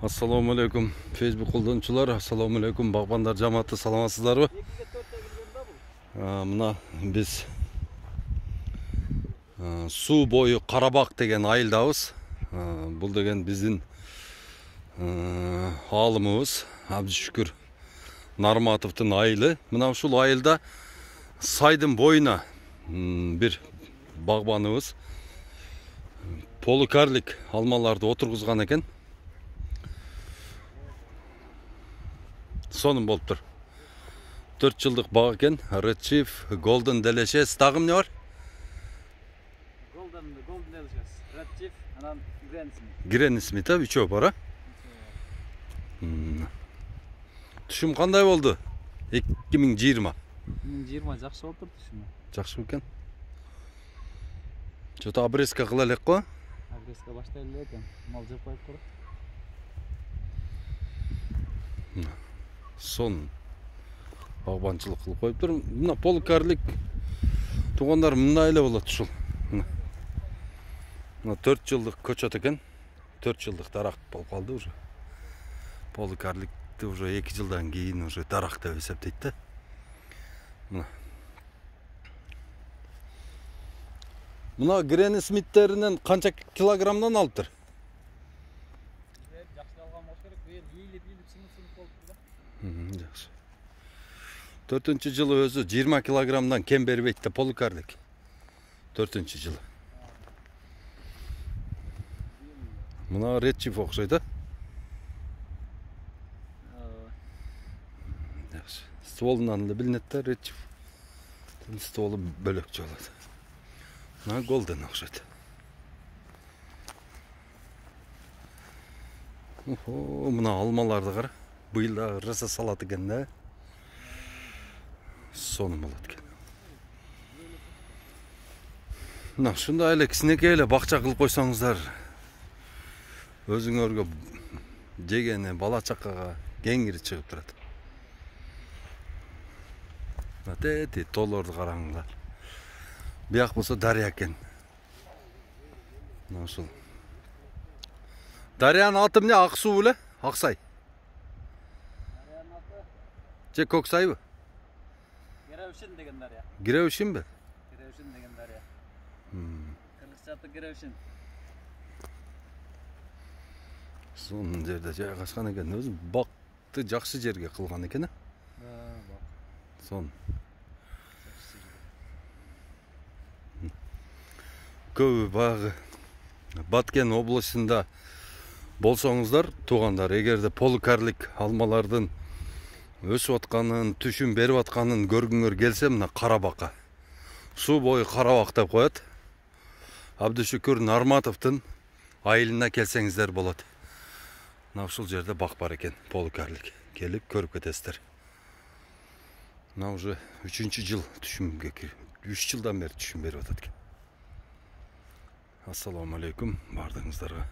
Assalamu alaikum Facebook kullanıcılar, assalamu alaikum bağbanlar cemaati, salamsızlar. Mına biz su boyu Karabak degen ayıldabız. Бұл деген біздің алымыбыз, Абдышүкүр Нарматовтың айылы. Мына ушул айылда сайдын бойына bir бағбаныбыз полукарлик алмаларды отырғызған екен. Сонун болуп тур. 4 жылдык баг экен. Red Chief, Golden Delicious. Дагы не бар? Golden Delicious, Red Chief, анан Granny Smith, үчөө бар, а? Түшүм кандай болду? 2020. 2020 жакшы болуп тур түшүм. Жакшы экен. Чото обрезка кыла элек го? Обрезка баштай элек экен. Мал жеп коюп туруп. Сон багбанчылык кылып коюп тур. Мына полукарлик туугандар мындай эле болот ушул. Мына 4 жылдык көчөт экен. 4 жылдык дарак болуп калды уже. Полукарликти уже 2 жылдан кийин уже дарак деп эсептейт да. Мына Granny Smith'теринен канча килограммдан алыптыр? Жакшы алган болуш керек. Ийилип сынып болуп тур да. Жакшы. 4-нчү жылы өзү 20 килограммдан кем бербейт да полукарлик. 4-нчү жылы. Мына Red Chief окшойт, а? Жакшы. Стволунан эле билинет да Red Chief. Стволу бөлөкчө болот. Мына Golden окшойт. Мына алмаларды кара. Быйыл да раса салат экен да. Сонун болот экен. Мына ушундай эле кичинекей эле бакча кылып койсоңуздар, өзүңөргө жегени бала чакага кеңири чыгып турат. Тети тоолорду караңыздар. Бияк болсо дарыя экен. Мына ушул. Дарыянын аты эмне? Ак суу беле? Аксай. Дарыянын аты Же Көксайбы? Гераушин деген дарыя. Гиреушинби? Гераушин деген дарыя. Кыргызча аты Гераушин. Сонун жерде жайгашкан экен. Өзү бакты жакшы жерге кылган экен, а? Сон. Көбү баягы Баткен областында болсоңуздар, туугандар, эгерде полукарлик алмалардын өсүп атканын, түшүм берип атканын көргүңөр келсе, мына Карабакка. Суу бою Карабак деп коет. Абдышүкүр Нарматовтун айылына келсеңиздер болот. Мына ушул жерде бак бар экен, полукарлик. Келип көрүп кетесиздер. Мына уже 3-чү жыл түшүмгө кирип, 3 жылдан бери түшүм берип атат экен. Assalamu alaikum, bardığınızlara.